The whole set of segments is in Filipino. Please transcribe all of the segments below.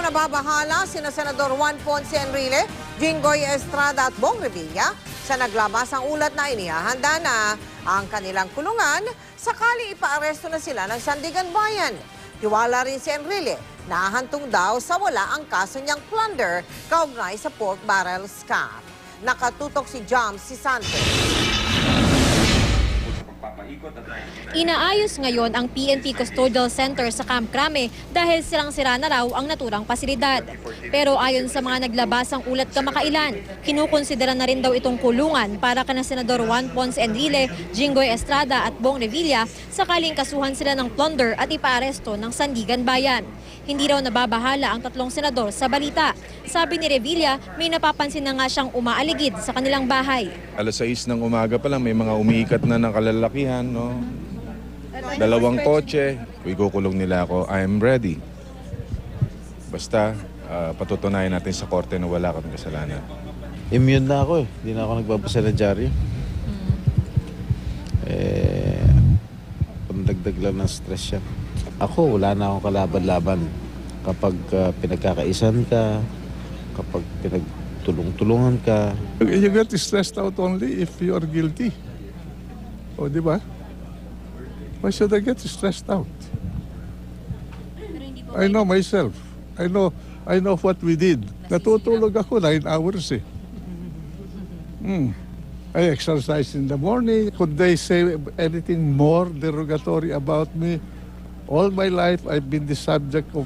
nababahala sina Senador Juan Ponce Enrile, Jinggoy Estrada at Bong Revilla sa naglabas ang ulat na inihahanda na ang kanilang kulungan sakali ipaaresto na sila ng Sandigan Bayan. Tiwala rin si Enrile na hantong daw sa wala ang kaso niyang plunder kaugnay sa pork barrel scam. Nakatutok si Jam Sisante. Inaayos ngayon ang PNP Custodial Center sa Camp Crame dahil sirang-sira na raw ang naturang pasilidad. Pero ayon sa mga naglabasang ulat kamakailan, kinukonsidera na rin daw itong kulungan para kana Senador Juan Ponce Enrile, Jinggoy Estrada at Bong Revilla sakaling kasuhan sila ng plunder at ipaaresto ng Sandigan Bayan. Hindi raw nababahala ang tatlong senador sa balita. Sabi ni Revilla, may napapansin na nga siyang umaaligid sa kanilang bahay. Alas 6 ng umaga pa lang may mga umiikat na ng kalalakihan, no? Dalawang kotse, ikukulong nila ako, I am ready. Basta patutunayan natin sa korte na wala kang kasalanan. Immune na ako eh, hindi na ako nagbabasa ng dyaryo. Pandagdag lang ng stress yan. Ako, wala na akong kalaban-laban. Kapag pinagkakaisan ka, kapag pinagtulong-tulungan ka. You get stressed out only if you are guilty. O, di ba? Why should I get stressed out? I know myself. I know what we did. Natutulog ako 9 hours eh. I exercise in the morning. Could they say anything more derogatory about me? All my life, I've been the subject of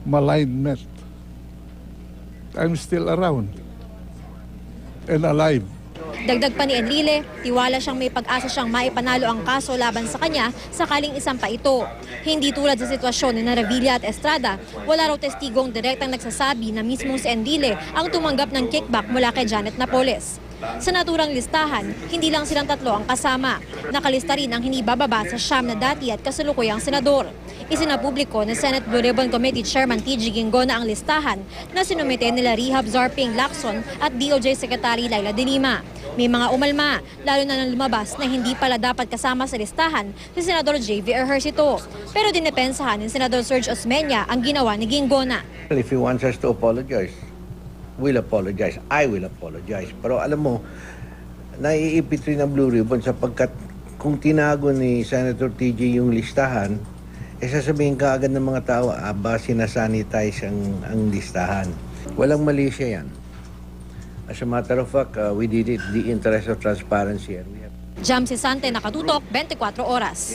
malignment. I'm still around and alive. Dagdag pa ni Enrile, tiwala siyang may pag-asa siyang maipanalo ang kaso laban sa kanya sakaling isampa ito. Hindi tulad sa sitwasyon ni Revilla at Estrada, wala raw testigong direktang nagsasabi na mismong si Enrile ang tumanggap ng kickback mula kay Janet Napoles. Sa naturang listahan, hindi lang silang tatlo ang kasama. Nakalista rin ang hindi bababa sa siyam na dati at kasalukuyang senador. Isinapubliko ng Senate Blue Ribbon Committee Chairman TG Ginggona ang listahan na sinumite nila Rehab Zarping Lacson at DOJ Secretary Laila De Lima. May mga umalma, lalo na nang lumabas na hindi pala dapat kasama sa listahan si Senador J.V. Ejercito. Pero dinepensahan ni Senador Serge Osmeña ang ginawa ni Ginggona. If he wants us to apologize, we'll apologize. I will apologize. Pero alam mo, naiipit rin ang Blue Ribbon sapagkat kung tinago ni Senator TJ yung listahan, sasabihin ka agad ng mga tao, sinasanitize ang listahan. Walang mali siya yan. As a matter of fact, we did it in the interest of transparency. Jam Sisante, Nakatutok, 24 Oras.